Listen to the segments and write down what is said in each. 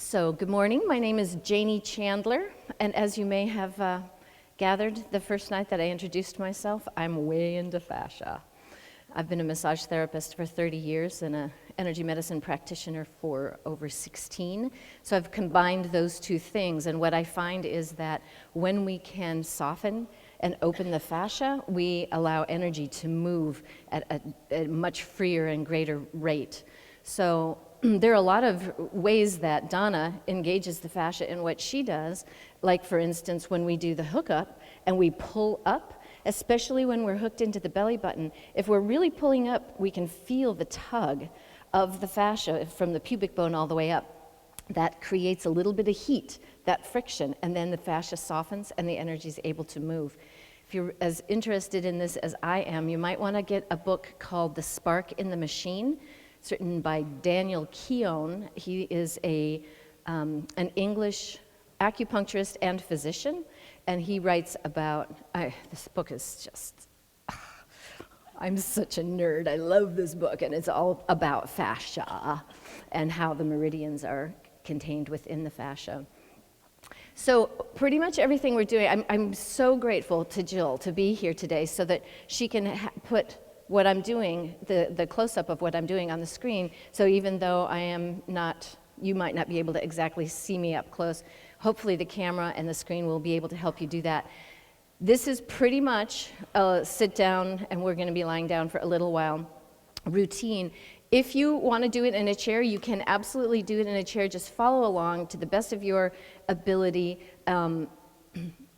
So good morning, my name is Janie Chandler, and as you may have gathered the first night that I introduced myself, I'm way into fascia. I've been a massage therapist for 30 years and an energy medicine practitioner for over 16. So I've combined those two things, and what I find is that when we can soften and open the fascia, we allow energy to move at a much freer and greater rate. So there are a lot of ways that Donna engages the fascia in what she does, like for instance when we do the hookup and we pull up, especially when we're hooked into the belly button. If we're really pulling up, we can feel the tug of the fascia from the pubic bone all the way up. That creates a little bit of heat, that friction, and then the fascia softens and the energy is able to move. If you're as interested in this as I am, you might want to get a book called The Spark in the Machine. It's written by Daniel Keown. He is an English acupuncturist and physician, and he writes about, this book is just, I'm such a nerd. I love this book, and it's all about fascia and how the meridians are contained within the fascia. So pretty much everything we're doing, I'm so grateful to Jill to be here today so that she can put what I'm doing, the close-up of what I'm doing on the screen, so even though I am not, you might not be able to exactly see me up close, hopefully the camera and the screen will be able to help you do that. This is pretty much a sit down, and we're gonna be lying down for a little while, routine. If you wanna do it in a chair, you can absolutely do it in a chair. Just follow along to the best of your ability.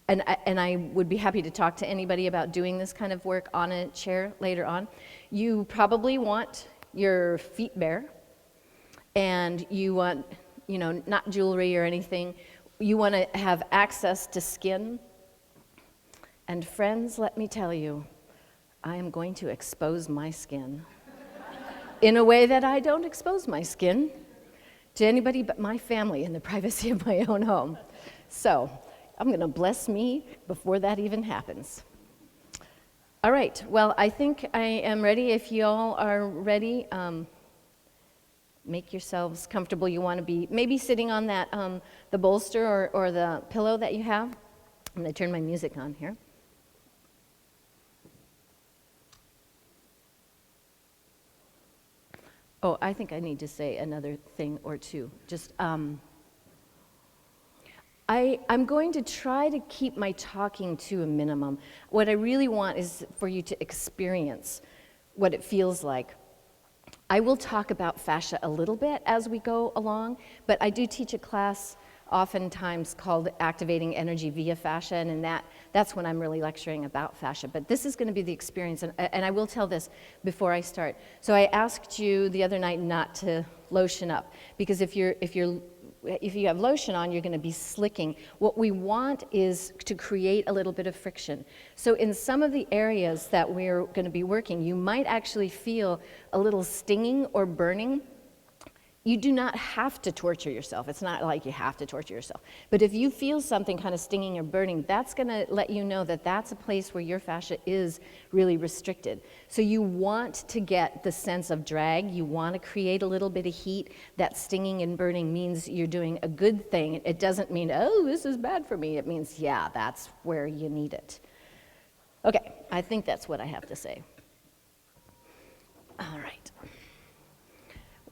And I would be happy to talk to anybody about doing this kind of work on a chair later on. You probably want your feet bare, and you want, not jewelry or anything. You want to have access to skin. And friends, let me tell you, I am going to expose my skin in a way that I don't expose my skin to anybody but my family in the privacy of my own home. So I'm going to bless me before that even happens. All right, well, I think I am ready. If you all are ready, make yourselves comfortable. You want to be maybe sitting on that, the bolster or the pillow that you have. I'm going to turn my music on here. Oh, I think I need to say another thing or two. Just, I'm going to try to keep my talking to a minimum. What I really want is for you to experience what it feels like. I will talk about fascia a little bit as we go along, but I do teach a class oftentimes called Activating Energy via Fascia, and that's when I'm really lecturing about fascia. But this is going to be the experience, and I will tell this before I start. So I asked you the other night not to lotion up, because if you have lotion on, you're going to be slicking. What we want is to create a little bit of friction. So in some of the areas that we're going to be working, you might actually feel a little stinging or burning. You do not have to torture yourself. It's not like you have to torture yourself. But if you feel something kind of stinging or burning, that's going to let you know that that's a place where your fascia is really restricted. So you want to get the sense of drag. You want to create a little bit of heat. That stinging and burning means you're doing a good thing. It doesn't mean, oh, this is bad for me. It means, yeah, that's where you need it. Okay, I think that's what I have to say. All right.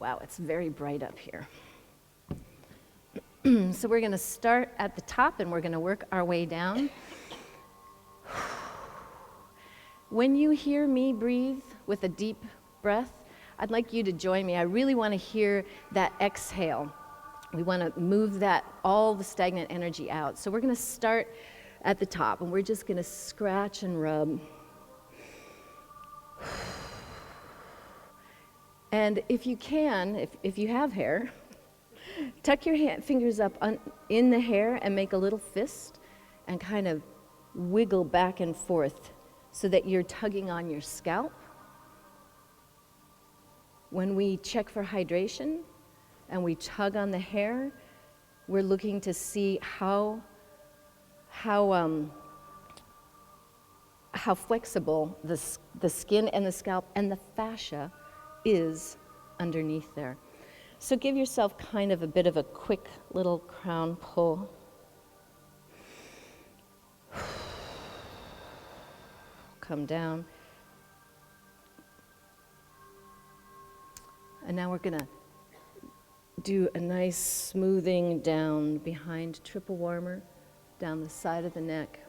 Wow, it's very bright up here. So we're going to start at the top and we're going to work our way down. When you hear me breathe with a deep breath, I'd like you to join me. I really want to hear that exhale. We want to move all the stagnant energy out. So we're going to start at the top and we're just going to scratch and rub. And if you can, if you have hair, tuck your fingers up in the hair and make a little fist and kind of wiggle back and forth so that you're tugging on your scalp. When we check for hydration and we tug on the hair, we're looking to see how flexible the skin and the scalp and the fascia is underneath there. So give yourself kind of a bit of a quick little crown pull. Come down. And now we're going to do a nice smoothing down behind triple warmer, down the side of the neck,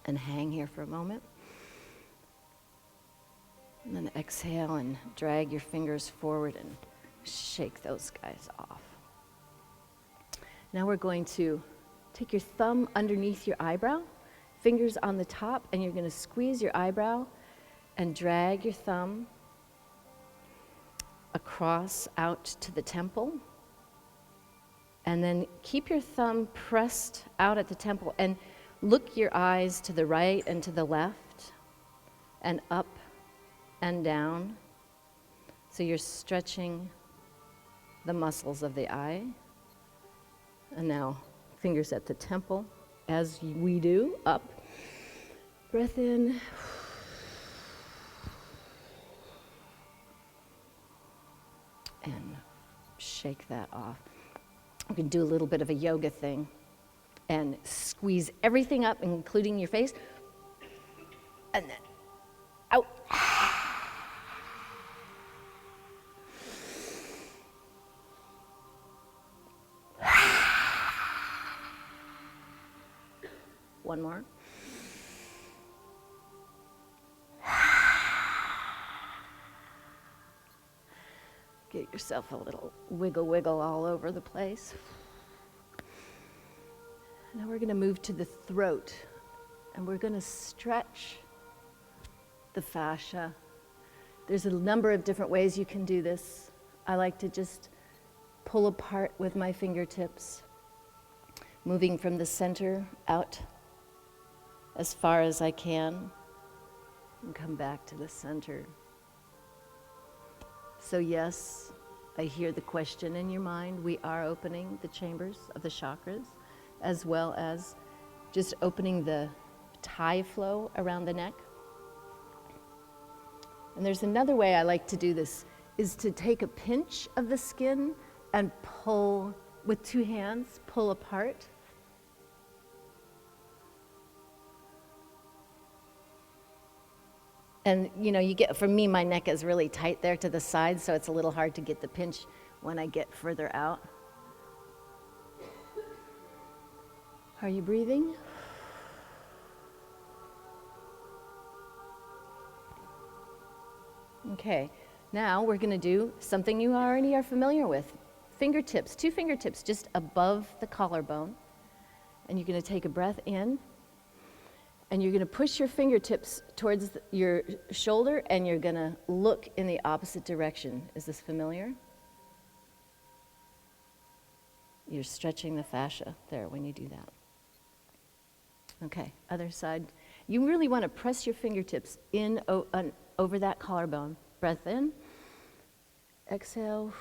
and hang here for a moment. And then exhale and drag your fingers forward and shake those guys off. Now we're going to take your thumb underneath your eyebrow, fingers on the top, and you're going to squeeze your eyebrow and drag your thumb across out to the temple. And then keep your thumb pressed out at the temple and look your eyes to the right and to the left and up and down. So you're stretching the muscles of the eye. And now fingers at the temple as we do, up. Breath in. And shake that off. You can do a little bit of a yoga thing and squeeze everything up, including your face, and then out. One more. Get yourself a little wiggle all over the place. Now we're going to move to the throat, and we're going to stretch the fascia. There's a number of different ways you can do this. I like to just pull apart with my fingertips, moving from the center out as far as I can, and come back to the center. So yes, I hear the question in your mind. We are opening the chambers of the chakras, as well as just opening the Thai flow around the neck. And there's another way I like to do this, is to take a pinch of the skin and pull with two hands, pull apart. And you know, you get, for me, my neck is really tight there to the side, so it's a little hard to get the pinch when I get further out. Are you breathing? Okay, now we're going to do something you already are familiar with. Fingertips, two fingertips just above the collarbone. And you're going to take a breath in. And you're going to push your fingertips towards your shoulder, and you're going to look in the opposite direction. Is this familiar? You're stretching the fascia there when you do that. Okay, other side. You really want to press your fingertips in over that collarbone. Breath in. Exhale.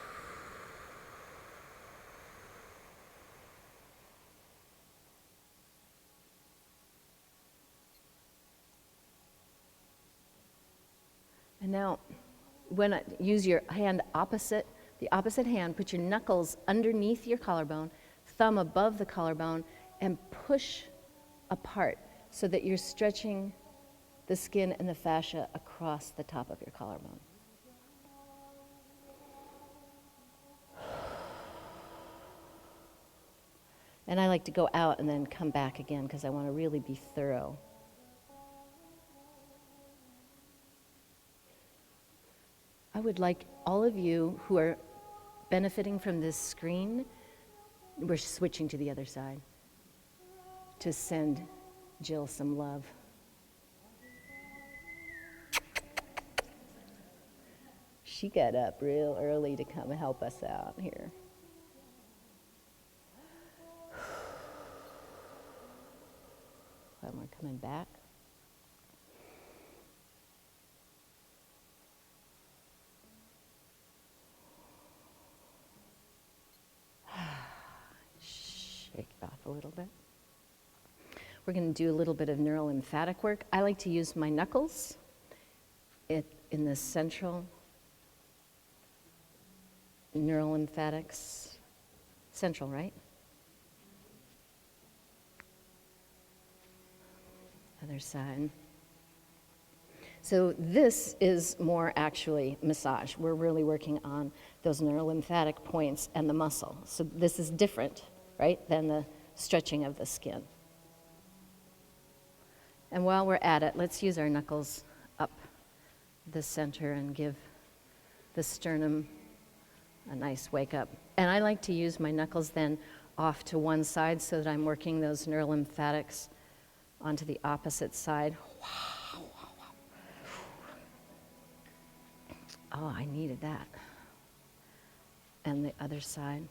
And now, use your hand opposite, the opposite hand, put your knuckles underneath your collarbone, thumb above the collarbone, and push apart so that you're stretching the skin and the fascia across the top of your collarbone. And I like to go out and then come back again because I want to really be thorough. I would like all of you who are benefiting from this screen, we're switching to the other side, to send Jill some love. She got up real early to come help us out here. And we're coming back. Shake it off a little bit. We're going to do a little bit of neurolymphatic work. I like to use my knuckles in the central neural lymphatics. Central, right? Other side. So this is more actually massage. We're really working on those neurolymphatic points and the muscle. So this is different, right, than the stretching of the skin. And while we're at it, let's use our knuckles up the center and give the sternum a nice wake up. And I like to use my knuckles then off to one side so that I'm working those neurolymphatics onto the opposite side. Oh, I needed that. And the other side.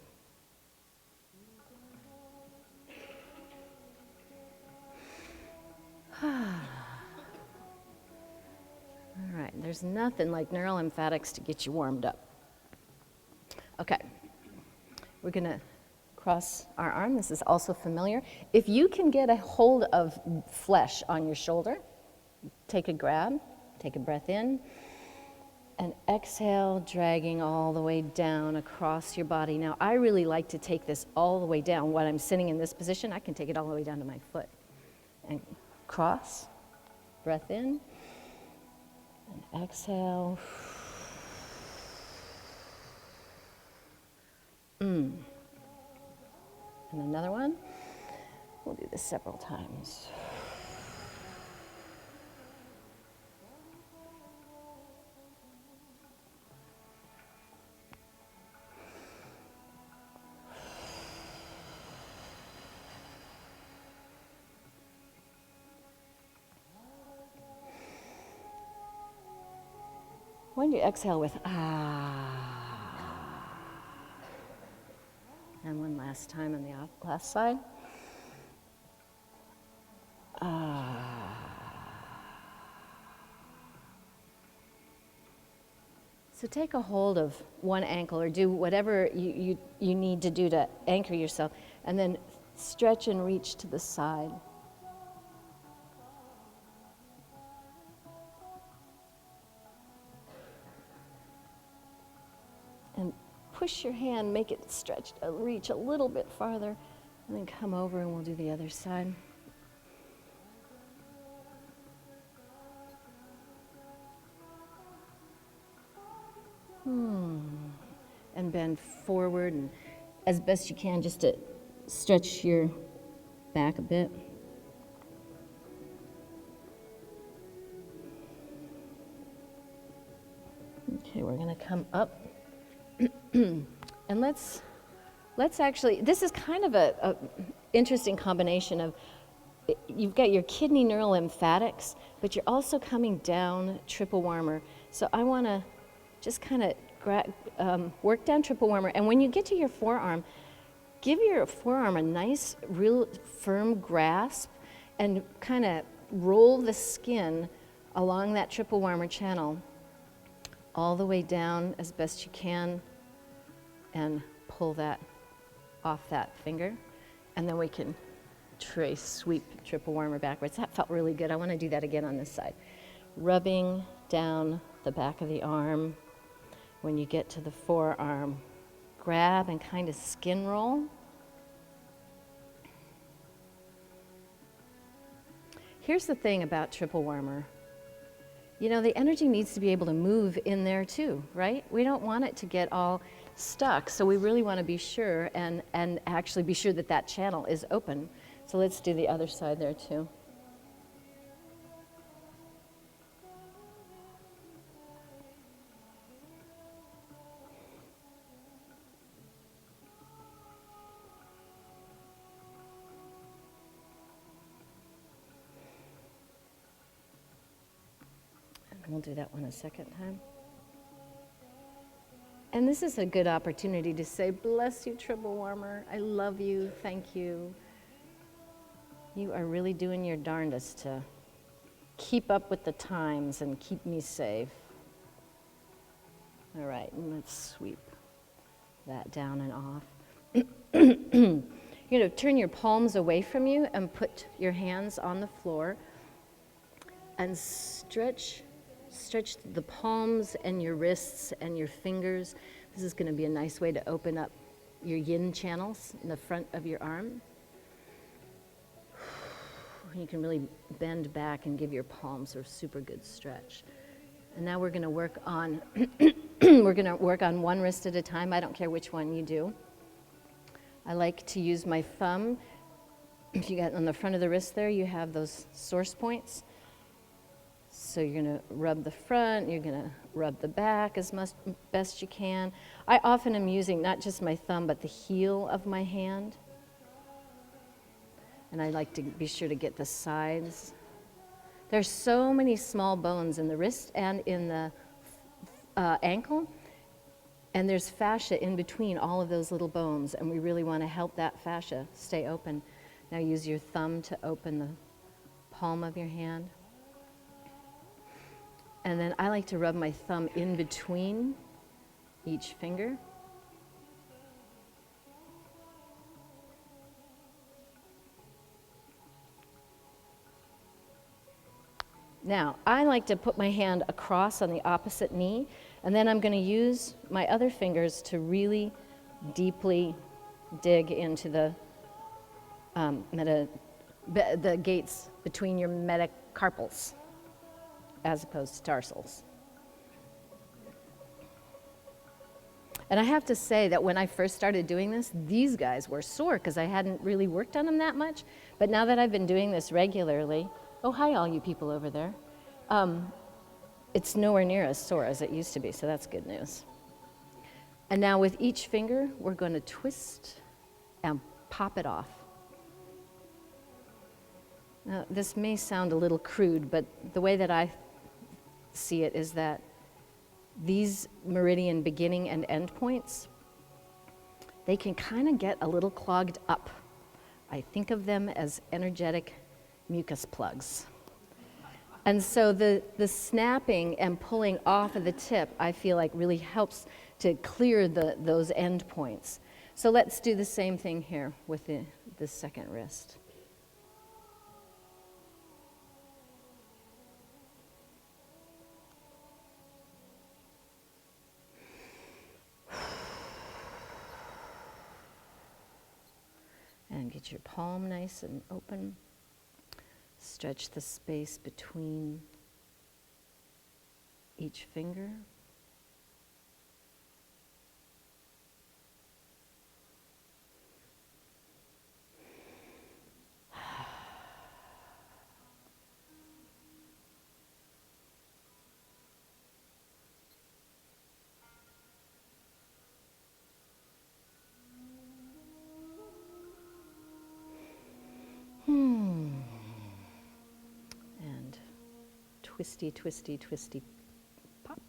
All right, there's nothing like neurolymphatics to get you warmed up. Okay, we're gonna cross our arm. This is also familiar. If you can get a hold of flesh on your shoulder, take a grab, take a breath in, and exhale, dragging all the way down across your body. Now, I really like to take this all the way down. When I'm sitting in this position, I can take it all the way down to my foot. And cross, breath in, and exhale. And another one. We'll do this several times. When you exhale with ah. And one last time on the last side. Ah. So take a hold of one ankle or do whatever you need to do to anchor yourself, and then stretch and reach to the side. And push your hand, make it stretch, reach a little bit farther, and then come over and we'll do the other side. And bend forward and as best you can just to stretch your back a bit. Okay, we're going to come up. And let's actually, this is kind of a interesting combination of, you've got your kidney neurolymphatics, but you're also coming down triple warmer. So I want to just kind of work down triple warmer. And when you get to your forearm, give your forearm a nice, real firm grasp and kind of roll the skin along that triple warmer channel all the way down as best you can and pull that off that finger. And then we can sweep triple warmer backwards. That felt really good. I want to do that again on this side. Rubbing down the back of the arm. When you get to the forearm, grab and kind of skin roll. Here's the thing about triple warmer. You know, the energy needs to be able to move in there too, right? We don't want it to get all stuck, so we really want to be sure and actually be sure that that channel is open. So let's do the other side there too. We'll do that one a second time. And this is a good opportunity to say, bless you, triple warmer. I love you. Thank you. You are really doing your darndest to keep up with the times and keep me safe. All right, and let's sweep that down and off. You're going to turn your palms away from you and put your hands on the floor and stretch the palms and your wrists and your fingers This is going to be a nice way to open up your yin channels in the front of your arm. You can really bend back and give your palms a super good stretch. And now we're going to work on one wrist at a time. I don't care which one you do. I like to use my thumb. If you got on the front of the wrist there, you have those source points. So you're going to rub the front, you're going to rub the back as best you can. I often am using not just my thumb, but the heel of my hand. And I like to be sure to get the sides. There's so many small bones in the wrist and in the ankle, and there's fascia in between all of those little bones, and we really want to help that fascia stay open. Now use your thumb to open the palm of your hand. And then I like to rub my thumb in between each finger. Now, I like to put my hand across on the opposite knee, and then I'm going to use my other fingers to really deeply dig into the gates between your metacarpals, as opposed to tarsals. And I have to say that when I first started doing this, these guys were sore because I hadn't really worked on them that much. But now that I've been doing this regularly, oh, hi, all you people over there. It's nowhere near as sore as it used to be, so that's good news. And now with each finger, we're going to twist and pop it off. Now, this may sound a little crude, but the way that I see it is that these meridian beginning and end points, they can kind of get a little clogged up. I think of them as energetic mucus plugs. And so the snapping and pulling off of the tip, I feel like really helps to clear those end points. So let's do the same thing here with the second wrist. And get your palm nice and open. Stretch the space between each finger. And twisty, twisty, twisty, pop.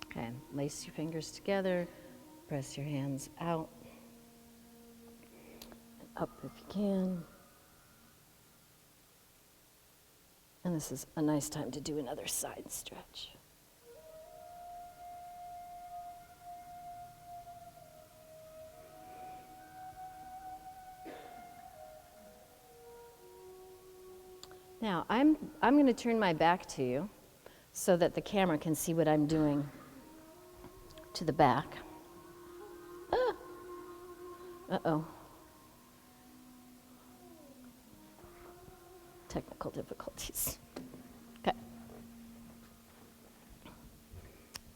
Okay, lace your fingers together, press your hands out, and up if you can. And this is a nice time to do another side stretch. Now, I'm going to turn my back to you so that the camera can see what I'm doing to the back. Uh-oh. Technical difficulties. Okay.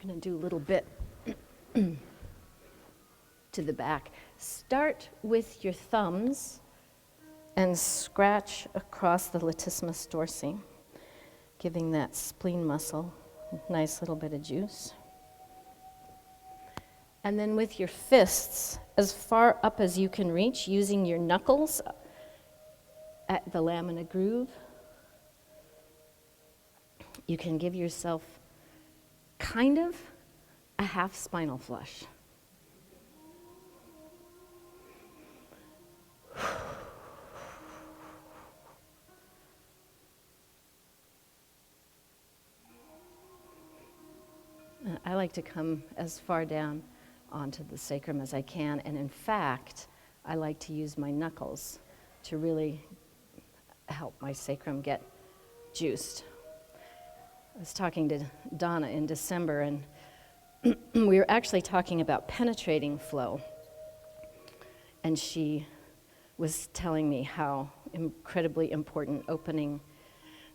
I'm going to do a little bit to the back. Start with your thumbs and scratch across the latissimus dorsi, giving that spleen muscle a nice little bit of juice. And then with your fists, as far up as you can reach, using your knuckles at the lamina groove, you can give yourself kind of a half spinal flush. I like to come as far down onto the sacrum as I can, and in fact, I like to use my knuckles to really help my sacrum get juiced. I was talking to Donna in December, and we were actually talking about penetrating flow, and she was telling me how incredibly important opening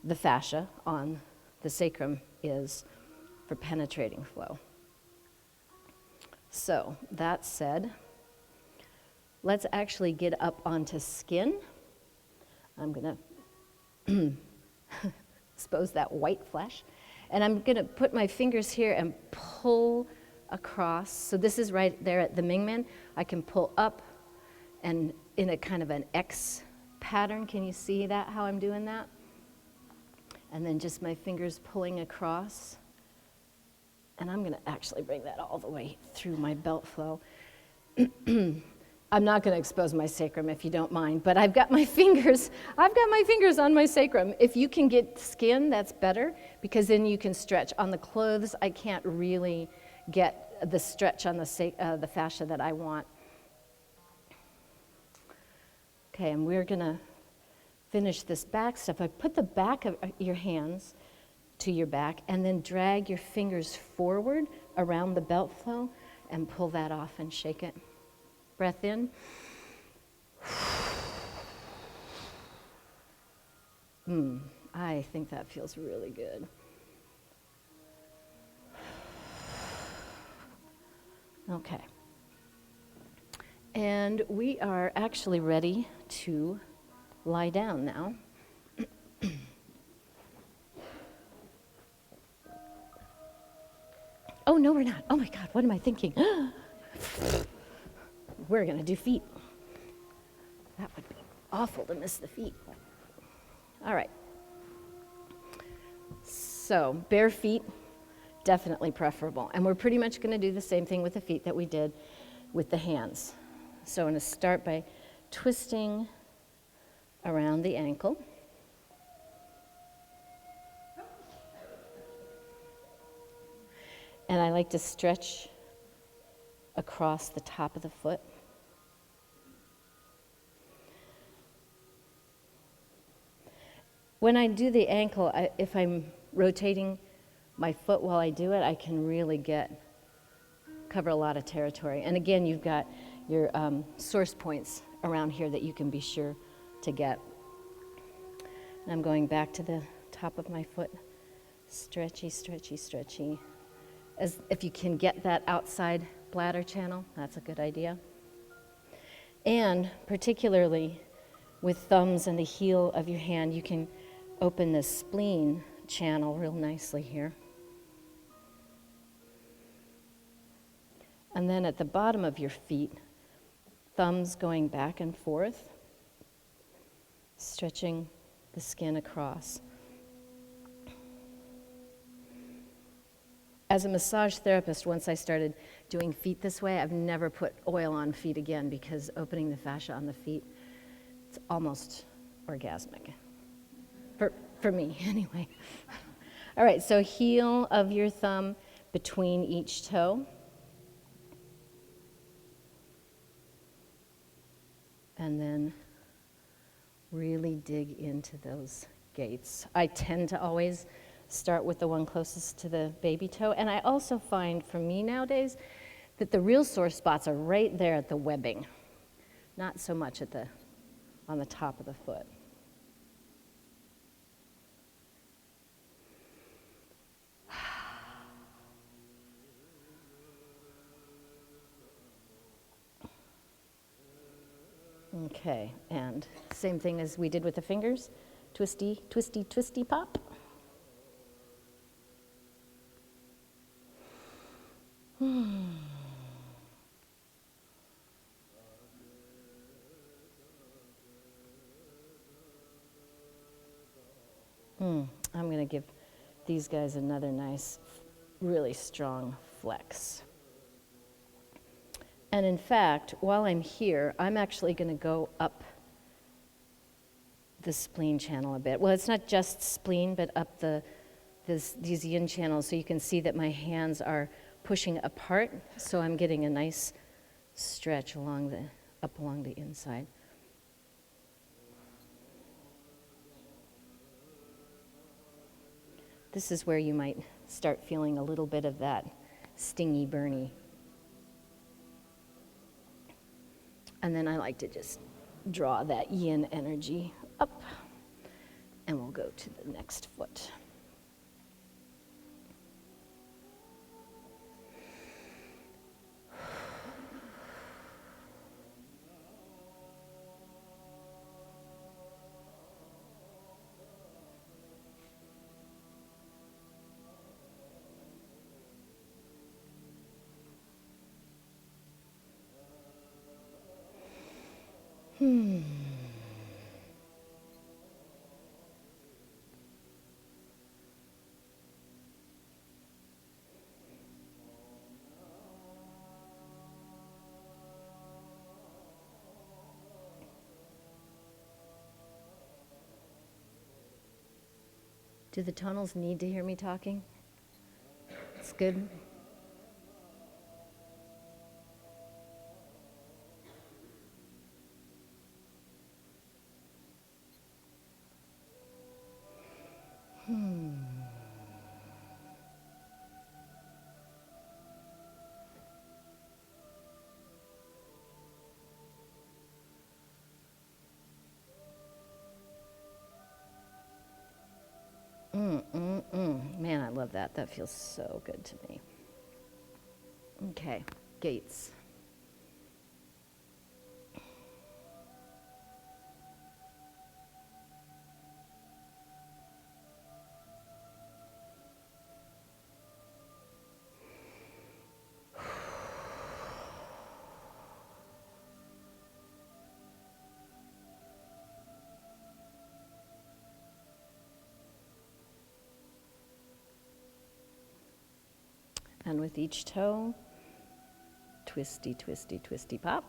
the fascia on the sacrum is for penetrating flow. So, that said, let's actually get up onto skin. I'm going to expose that white flesh. And I'm going to put my fingers here and pull across. So this is right there at the Mingmen. I can pull up and in a kind of an X pattern. Can you see that, how I'm doing that? And then just my fingers pulling across. And I'm going to actually bring that all the way through my belt flow. I'm not going to expose my sacrum if you don't mind, but I've got my fingers on my sacrum. If you can get skin, that's better, because then you can stretch. On the clothes, I can't really get the stretch on the fascia that I want. Okay, and we're going to finish this back stuff. I put the back of your hands to your back and then drag your fingers forward around the belt flow and pull that off and shake it. Breath in. I think that feels really good. Okay. And we are actually ready to lie down now. Oh, no, we're not. Oh, my God, what am I thinking? We're going to do feet. That would be awful to miss the feet. All right. So, bare feet, definitely preferable. And we're pretty much going to do the same thing with the feet that we did with the hands. So I'm going to start by twisting around the ankle. And I like to stretch across the top of the foot. When I do the ankle, if I'm rotating my foot while I do it, I can really cover a lot of territory. And again, you've got your source points around here that you can be sure to get. And I'm going back to the top of my foot. Stretchy, stretchy, stretchy. As if you can get that outside bladder channel, that's a good idea. And particularly with thumbs and the heel of your hand, you can open the spleen channel real nicely here. And then at the bottom of your feet, thumbs going back and forth, stretching the skin across. As a massage therapist, once I started doing feet this way, I've never put oil on feet again because opening the fascia on the feet, it's almost orgasmic. For me, anyway. All right, so heel of your thumb between each toe. And then really dig into those gates. I tend to always start with the one closest to the baby toe. And I also find, for me nowadays, that the real sore spots are right there at the webbing, not so much on the top of the foot. Okay, and same thing as we did with the fingers. Twisty, twisty, twisty pop. I'm going to give these guys another nice, really strong flex. And in fact, while I'm here, I'm actually going to go up the spleen channel a bit. Well, it's not just spleen, but up these yin channels, so you can see that my hands are pushing apart, so I'm getting a nice stretch up along the inside. This is where you might start feeling a little bit of that stingy, burny. And then I like to just draw that yin energy up, and we'll go to the next foot. Do the tunnels need to hear me talking? It's good. Man, I love that. That feels so good to me. Okay, gates. And with each toe, twisty, twisty, twisty pop.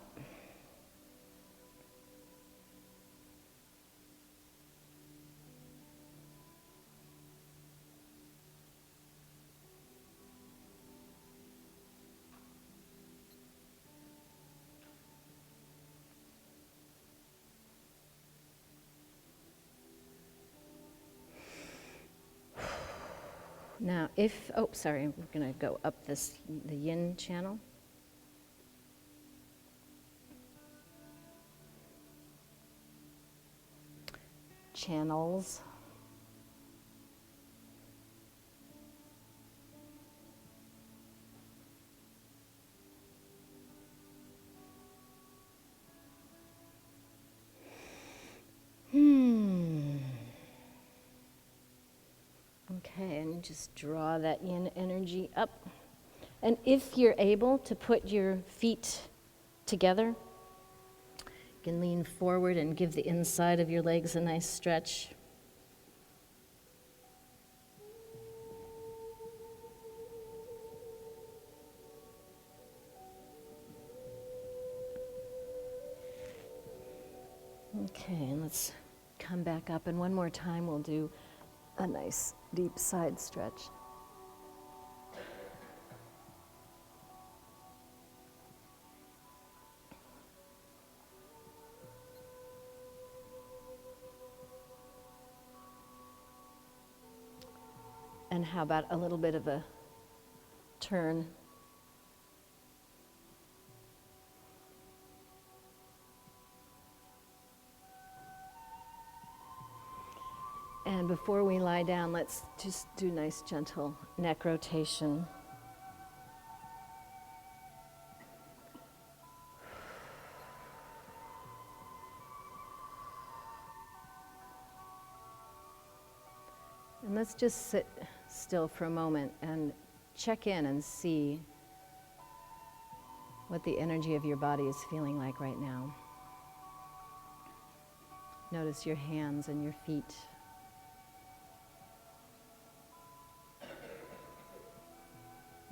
Now, sorry, we're going to go up the yin channel. Channels. Okay, and just draw that yin energy up. And if you're able to put your feet together, you can lean forward and give the inside of your legs a nice stretch. Okay, and let's come back up, and one more time we'll do a nice deep side stretch. And how about a little bit of a turn? And before we lie down, let's just do nice gentle neck rotation. And let's just sit still for a moment and check in and see what the energy of your body is feeling like right now. Notice your hands and your feet.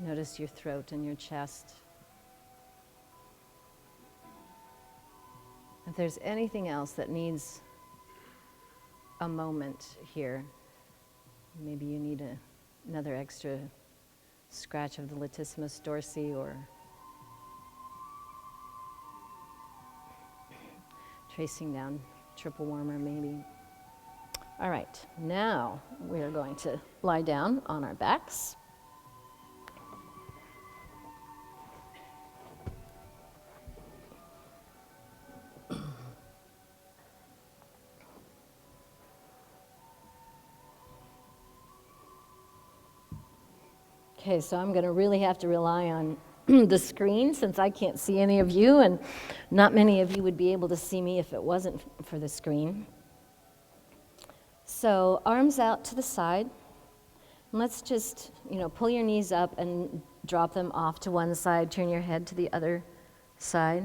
Notice your throat and your chest. If there's anything else that needs a moment here, maybe you need another extra scratch of the latissimus dorsi or tracing down triple warmer maybe. All right, now we are going to lie down on our backs. Okay, so I'm going to really have to rely on the screen since I can't see any of you, and not many of you would be able to see me if it wasn't for the screen. So arms out to the side. And let's just, pull your knees up and drop them off to one side. Turn your head to the other side.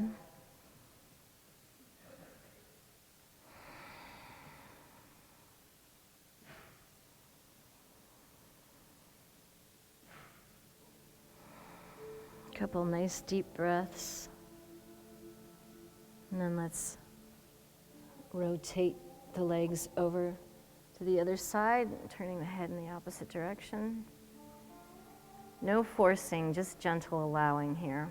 Couple nice deep breaths. And then let's rotate the legs over to the other side, turning the head in the opposite direction. No forcing, just gentle allowing here.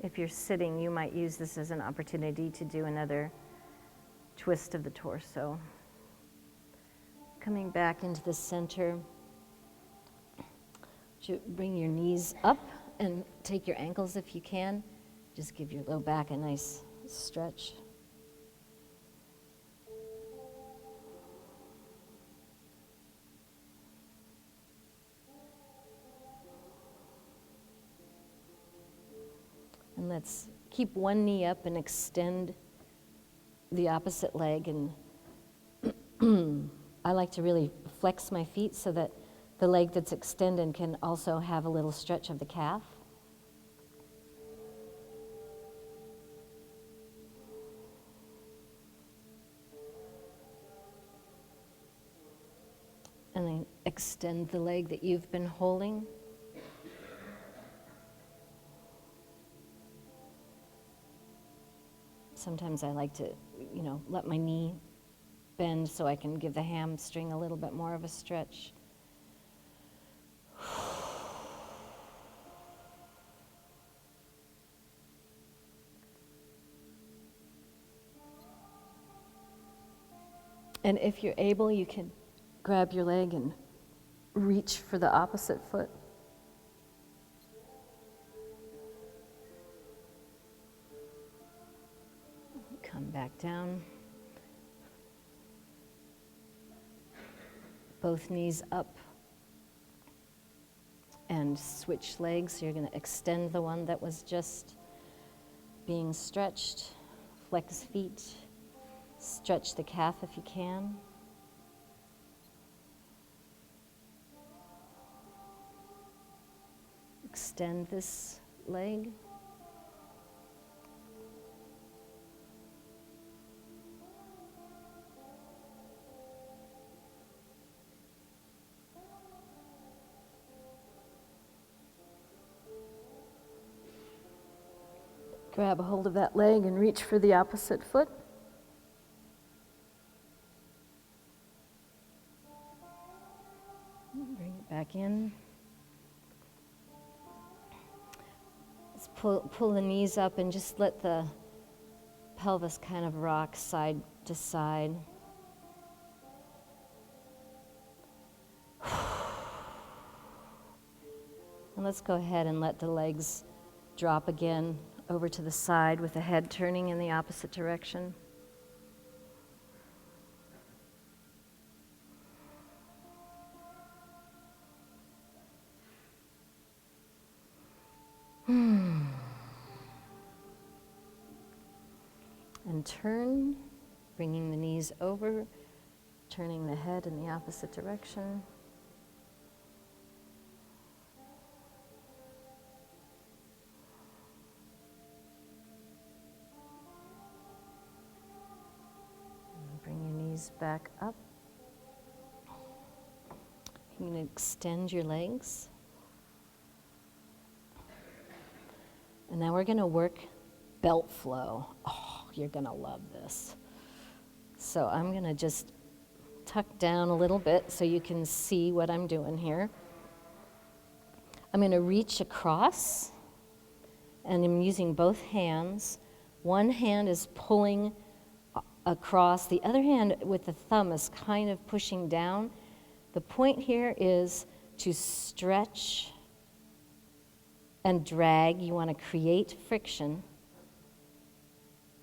If you're sitting, you might use this as an opportunity to do another twist of the torso. Coming back into the center. Bring your knees up and take your ankles if you can. Just give your low back a nice stretch. And let's keep one knee up and extend the opposite leg. And I like to really flex my feet so that the leg that's extended can also have a little stretch of the calf. And then extend the leg that you've been holding. Sometimes I like to, let my knee bend so I can give the hamstring a little bit more of a stretch. And if you're able, you can grab your leg and reach for the opposite foot. Come back down. Both knees up. And switch legs. So you're going to extend the one that was just being stretched. Flex feet. Stretch the calf if you can. Extend this leg. Grab a hold of that leg and reach for the opposite foot. Bring it back in. Let's pull the knees up and just let the pelvis kind of rock side to side. And let's go ahead and let the legs drop again over to the side with the head turning in the opposite direction. And turn, bringing the knees over, turning the head in the opposite direction. And bring your knees back up. You can extend your legs. And now we're going to work belt flow. Oh, you're gonna love this. So I'm gonna just tuck down a little bit so you can see what I'm doing here. I'm gonna reach across, and I'm using both hands. One hand is pulling across, the other hand with the thumb is kind of pushing down. The point here is to stretch and drag. You want to create friction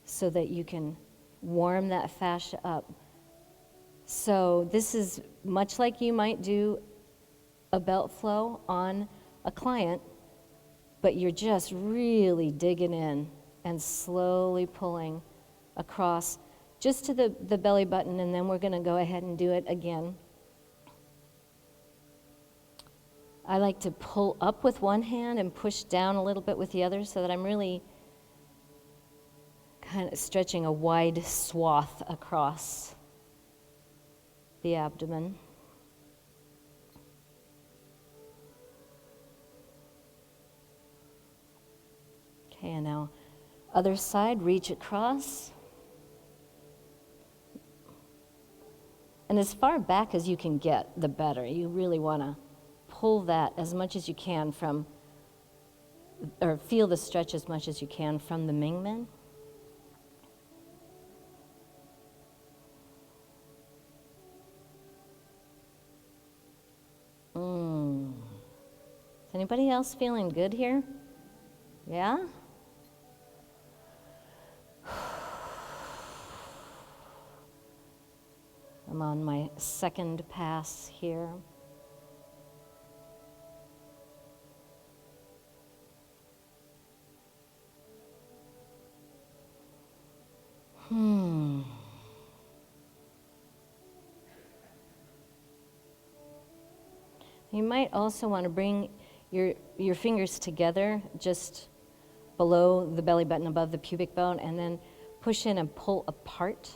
so that you can warm that fascia up. So this is much like you might do a belt flow on a client, but you're just really digging in and slowly pulling across just to the belly button, and then we're going to go ahead and do it again. I like to pull up with one hand and push down a little bit with the other so that I'm really kind of stretching a wide swath across the abdomen. Okay, and now other side, reach across. And as far back as you can get, the better. You really want to pull that as much as you can from, or feel the stretch as much as you can from the Mingmen. Is anybody else feeling good here? Yeah? I'm on my second pass here. You might also want to bring your fingers together just below the belly button, above the pubic bone, and then push in and pull apart.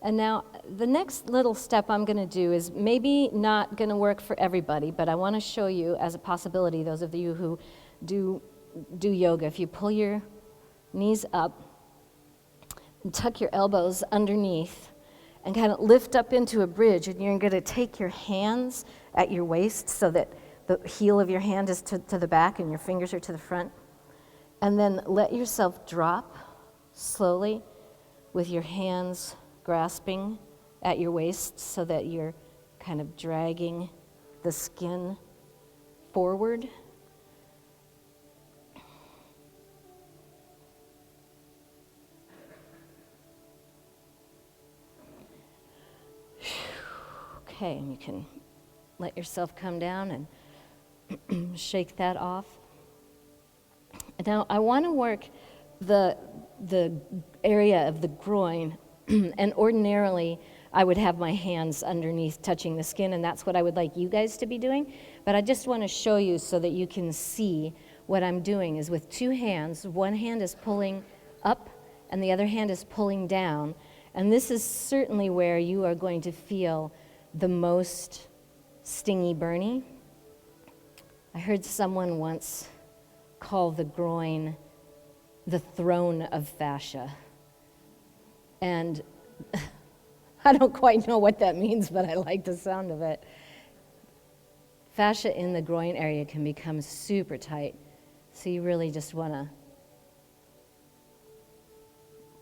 And now the next little step I'm going to do is maybe not going to work for everybody, but I want to show you as a possibility, those of you who do yoga, if you pull your knees up and tuck your elbows underneath and kind of lift up into a bridge, and you're going to take your hands at your waist so that the heel of your hand is to the back and your fingers are to the front, and then let yourself drop slowly with your hands grasping at your waist so that you're kind of dragging the skin forward. Okay, and you can let yourself come down and shake that off. Now I want to work the area of the groin. And ordinarily, I would have my hands underneath touching the skin, and that's what I would like you guys to be doing. But I just want to show you so that you can see what I'm doing is with two hands. One hand is pulling up, and the other hand is pulling down. And this is certainly where you are going to feel the most stingy, burny. I heard someone once call the groin the throne of fascia. And I don't quite know what that means, but I like the sound of it. Fascia in the groin area can become super tight, so you really just want to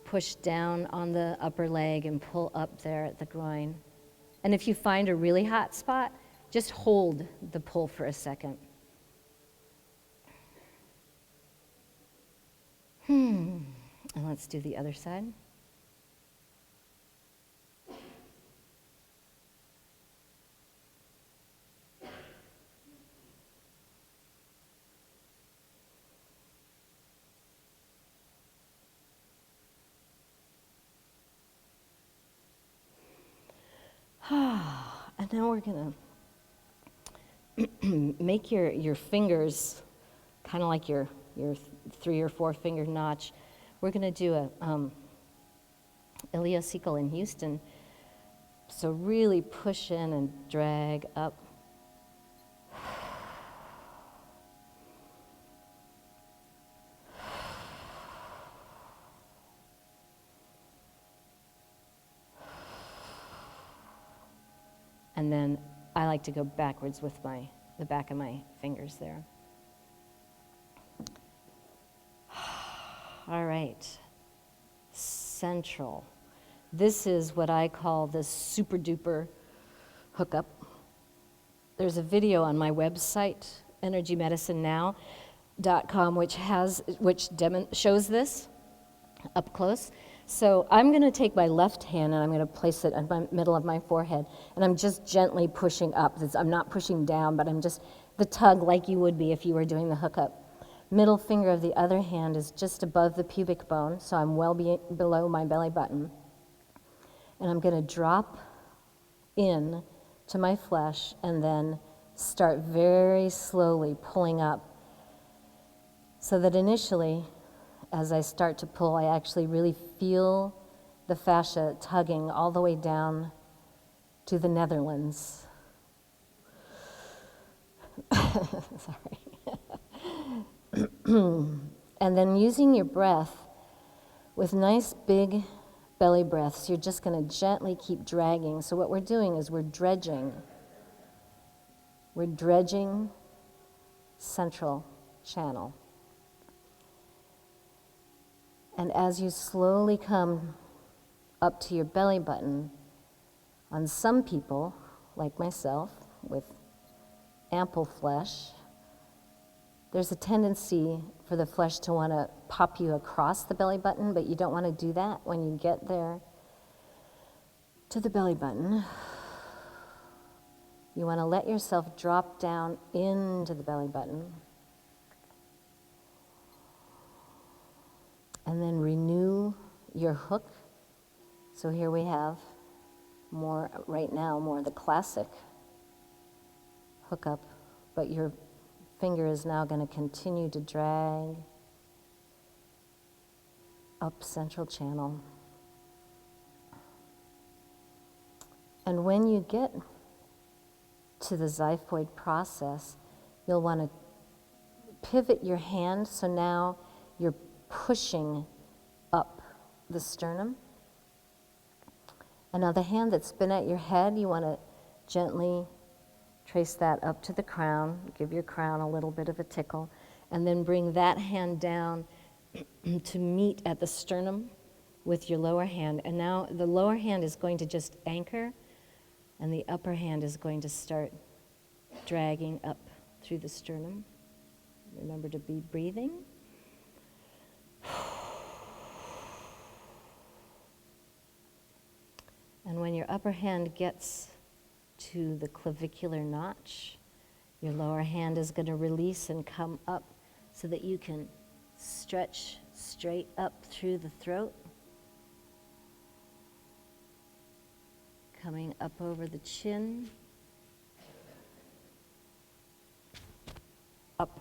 push down on the upper leg and pull up there at the groin. And if you find a really hot spot, just hold the pull for a second. And let's do the other side. And now we're going to make your fingers kind of like your 3 or 4 finger notch. We're going to do a iliocecal in Houston. So really push in and drag up. And then I like to go backwards with the back of my fingers there. All right, central. This is what I call the super duper hookup. There's a video on my website, energymedicinenow.com, which shows this up close. So I'm going to take my left hand and I'm going to place it in the middle of my forehead, and I'm just gently pushing up. I'm not pushing down, but I'm just the tug like you would be if you were doing the hookup. Middle finger of the other hand is just above the pubic bone, so I'm well below my belly button. And I'm going to drop in to my flesh and then start very slowly pulling up, so that initially, as I start to pull, I actually really feel the fascia tugging all the way down to the Netherlands. Sorry. And then using your breath with nice big belly breaths, you're just going to gently keep dragging. So what we're doing is we're dredging. We're dredging central channel. And as you slowly come up to your belly button, on some people, like myself, with ample flesh, there's a tendency for the flesh to want to pop you across the belly button, but you don't want to do that. When you get there to the belly button, you want to let yourself drop down into the belly button. And then renew your hook. So here we have more the classic hookup, but your finger is now going to continue to drag up central channel. And when you get to the xiphoid process, you'll want to pivot your hand, so now you're pushing up the sternum. And now the hand that's been at your head, you want to gently trace that up to the crown, give your crown a little bit of a tickle, and then bring that hand down to meet at the sternum with your lower hand. And now the lower hand is going to just anchor, and the upper hand is going to start dragging up through the sternum. Remember to be breathing. And when your upper hand gets to the clavicular notch, your lower hand is going to release and come up so that you can stretch straight up through the throat, coming up over the chin, up,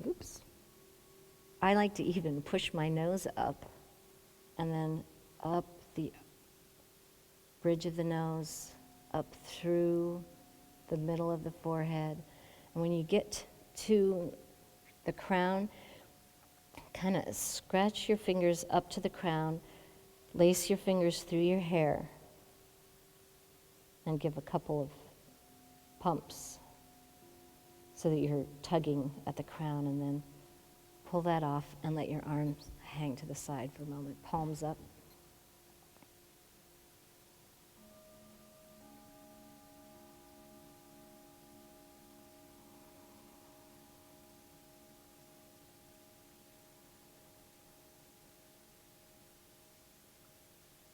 oops. I like to even push my nose up and then up the bridge of the nose, up through the middle of the forehead. And when you get to the crown, kind of scratch your fingers up to the crown, lace your fingers through your hair, and give a couple of pumps so that you're tugging at the crown, and then pull that off and let your arms hang to the side for a moment, palms up.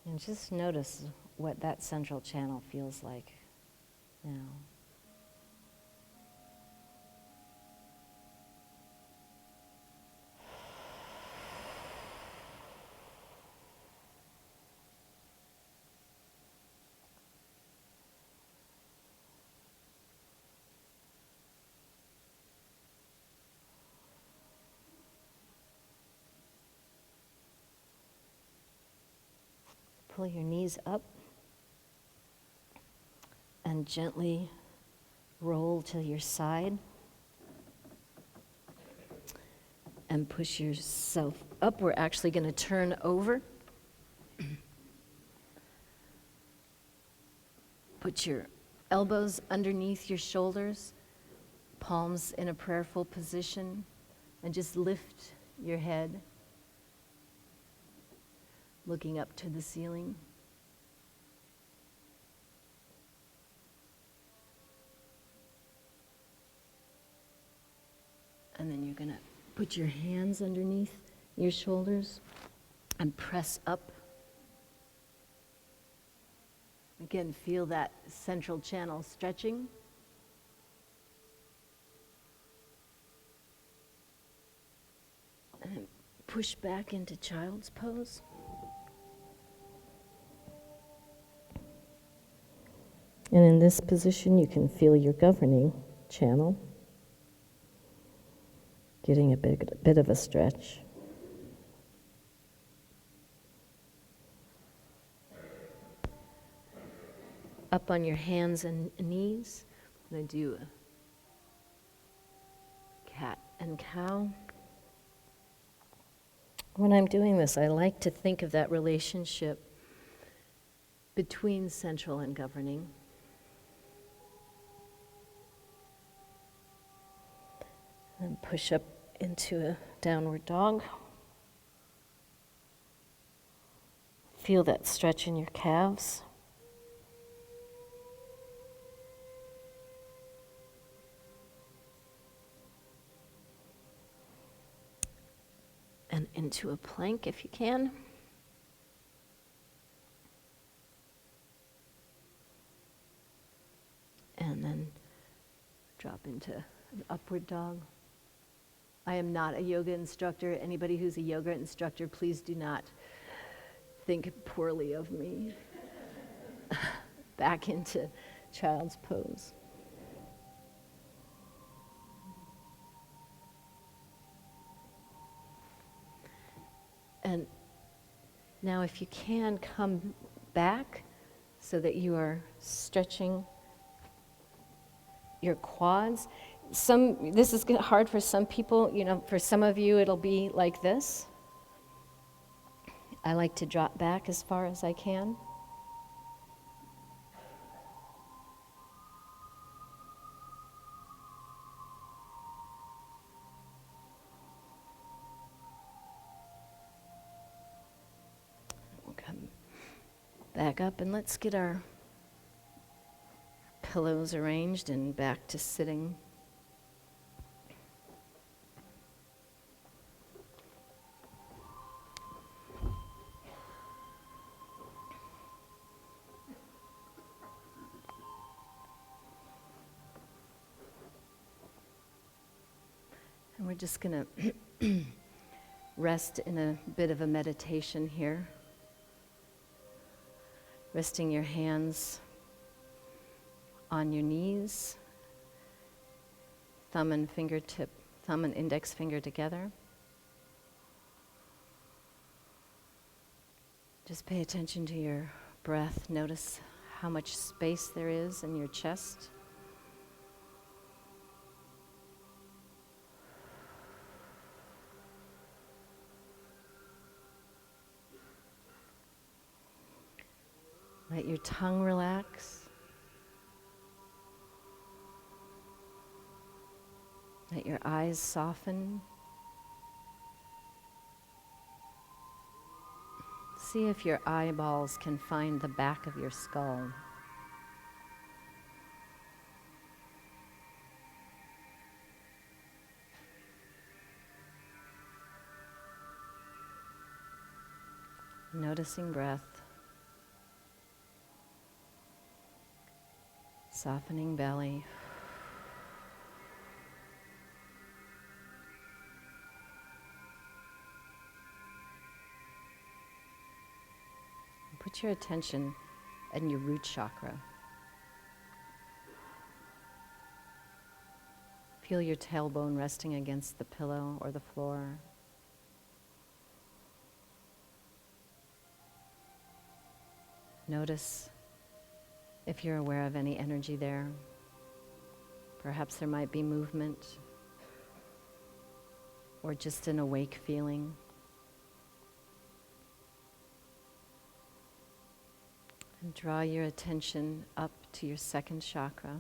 And just notice what that central channel feels like now. Pull your knees up and gently roll to your side and push yourself up. We're actually going to turn over. Put your Elbows underneath your shoulders, palms in a prayerful position, and just lift your head, looking up to the ceiling. And then you're going to put your hands underneath your shoulders and press up. Again, feel that central channel stretching. And push back into child's pose. And in this position, you can feel your governing channel getting a bit of a stretch. Up on your hands and knees, I'm going to do a cat and cow. When I'm doing this, I like to think of that relationship between central and governing. And push up into a downward dog. Feel that stretch in your calves. And into a plank if you can. And then drop into an upward dog. I am not a yoga instructor. Anybody who's a yoga instructor, please do not think poorly of me. Back into child's pose. And now if you can, come back so that you are stretching your quads. This is hard for some people, for some of you it'll be like this. I like to drop back as far as I can. We'll come back up and let's get our pillows arranged and back to sitting. And we're just going to rest in a bit of a meditation here. Resting your hands on your knees, thumb and index finger together. Just pay attention to your breath. Notice how much space there is in your chest. Let your tongue relax. Let your eyes soften. See if your eyeballs can find the back of your skull. Noticing breath. Softening belly. Put your attention in your root chakra. Feel your tailbone resting against the pillow or the floor. Notice if you're aware of any energy there. Perhaps there might be movement or just an awake feeling. And draw your attention up to your second chakra.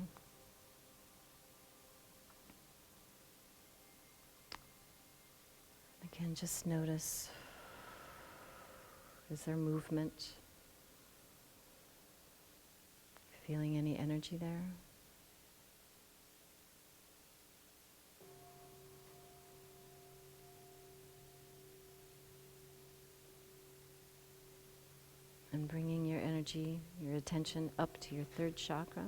Again, just notice, is there movement? Feeling any energy there? And bringing your energy, your attention up to your third chakra.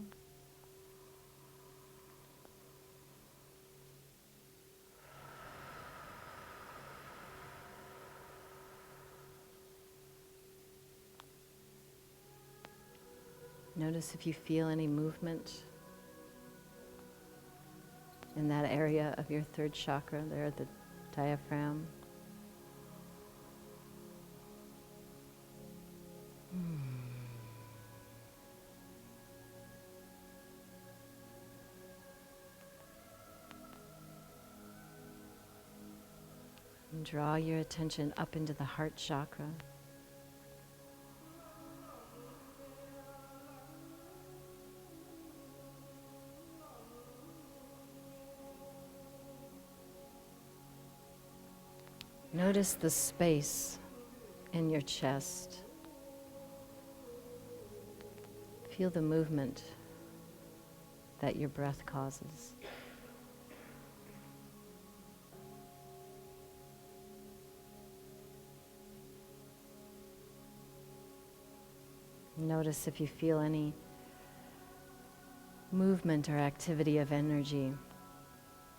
Notice if you feel any movement in that area of your third chakra, there at the diaphragm. And draw your attention up into the heart chakra. Notice the space in your chest. Feel the movement that your breath causes. Notice if you feel any movement or activity of energy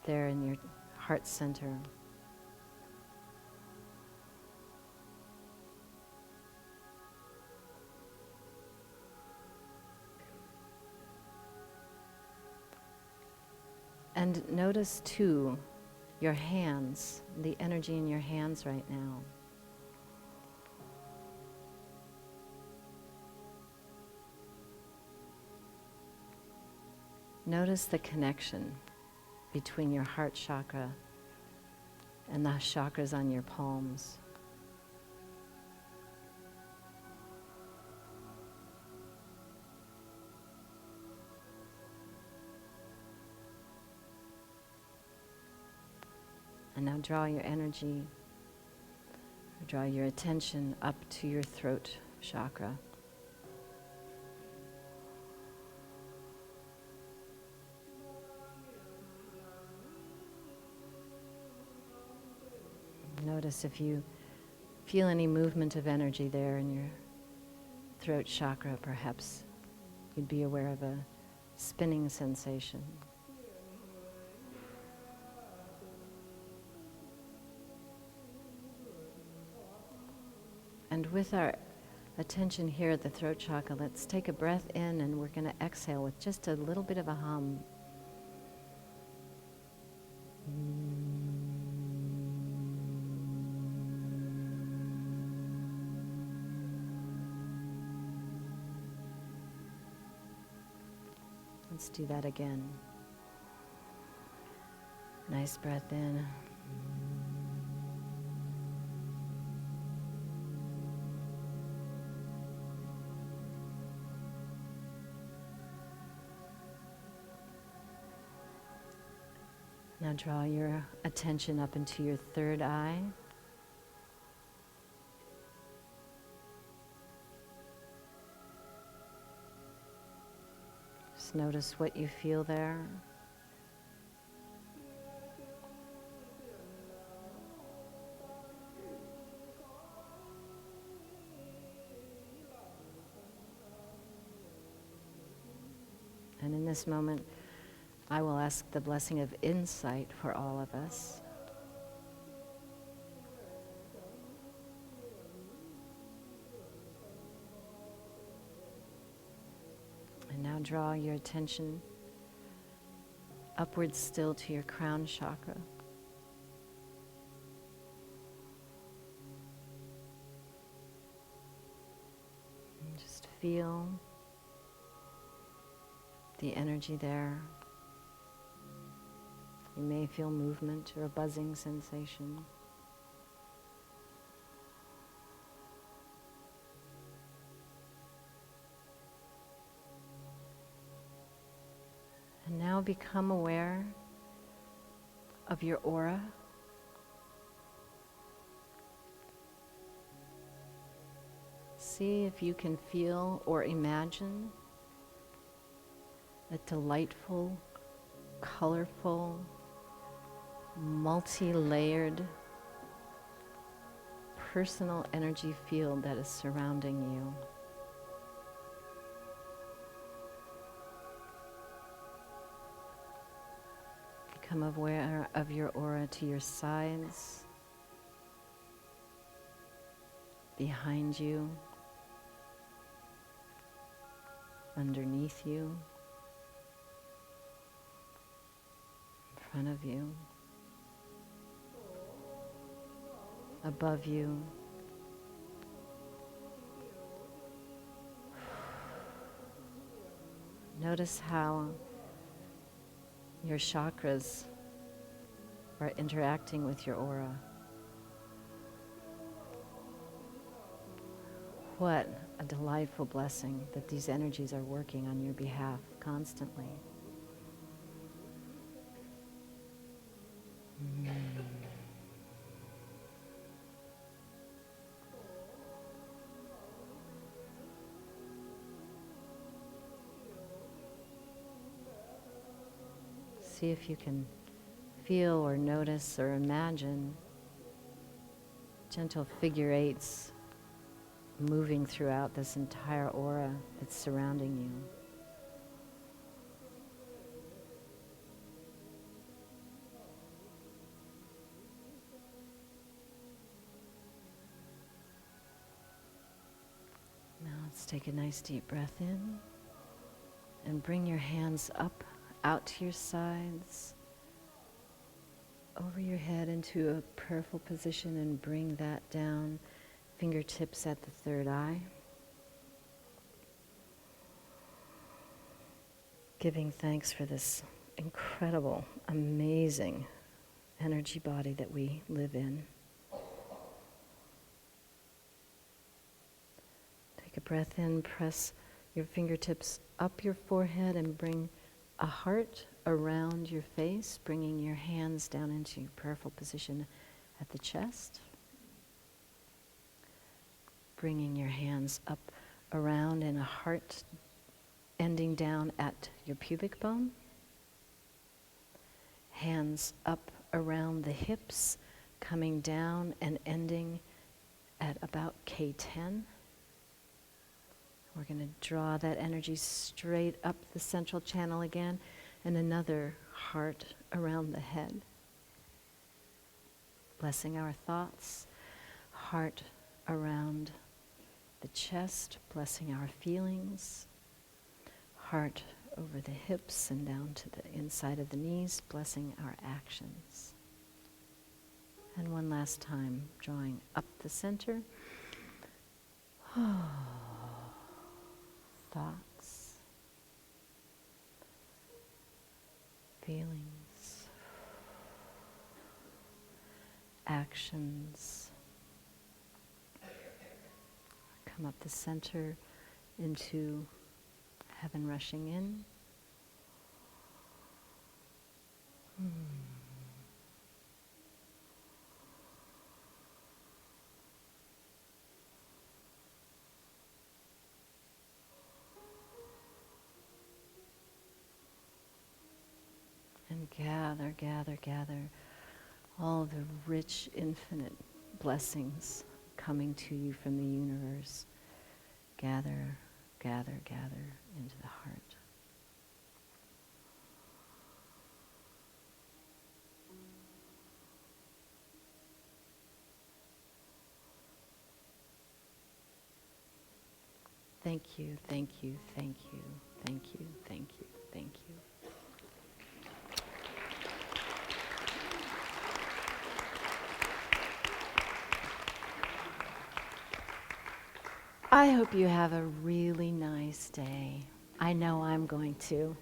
there in your heart center. And notice too your hands, the energy in your hands right now. Notice the connection between your heart chakra and the chakras on your palms. And now draw your energy, draw your attention up to your throat chakra. Notice if you feel any movement of energy there in your throat chakra, perhaps you'd be aware of a spinning sensation. And with our attention here at the throat chakra, let's take a breath in and we're going to exhale with just a little bit of a hum. Let's do that again. Nice breath in. Now draw your attention up into your third eye. Just notice what you feel there. And in this moment, I will ask the blessing of insight for all of us. And now draw your attention upwards still to your crown chakra. And just feel the energy there. You may feel movement or a buzzing sensation. become aware of your aura. See if you can feel or imagine a delightful, colorful, multi-layered personal energy field that is surrounding you. Become aware of your aura to your sides, behind you, underneath you, in front of you, above you. Notice how your chakras are interacting with your aura. What a delightful blessing that these energies are working on your behalf constantly. See if you can feel or notice or imagine gentle figure eights moving throughout this entire aura that's surrounding you. Now let's take a nice deep breath in and bring your hands up, out to your sides, over your head into a prayerful position, and bring that down, fingertips at the third eye. Giving thanks for this incredible, amazing energy body that we live in. Take a breath in, press your fingertips up your forehead and bring a heart around your face, bringing your hands down into your prayerful position at the chest. Bringing your hands up around in a heart ending down at your pubic bone. Hands up around the hips, coming down and ending at about K10. We're going to draw that energy straight up the central channel again, and another heart around the head. Blessing our thoughts, heart around the chest, blessing our feelings, heart over the hips and down to the inside of the knees, blessing our actions. And one last time, drawing up the center. Thoughts, feelings, actions. Come up the center into heaven rushing in. And gather, gather, gather all the rich, infinite blessings coming to you from the universe. Gather, gather, gather into the heart. Thank you, thank you, thank you, thank you, thank you, thank you. I hope you have a really nice day. I know I'm going to.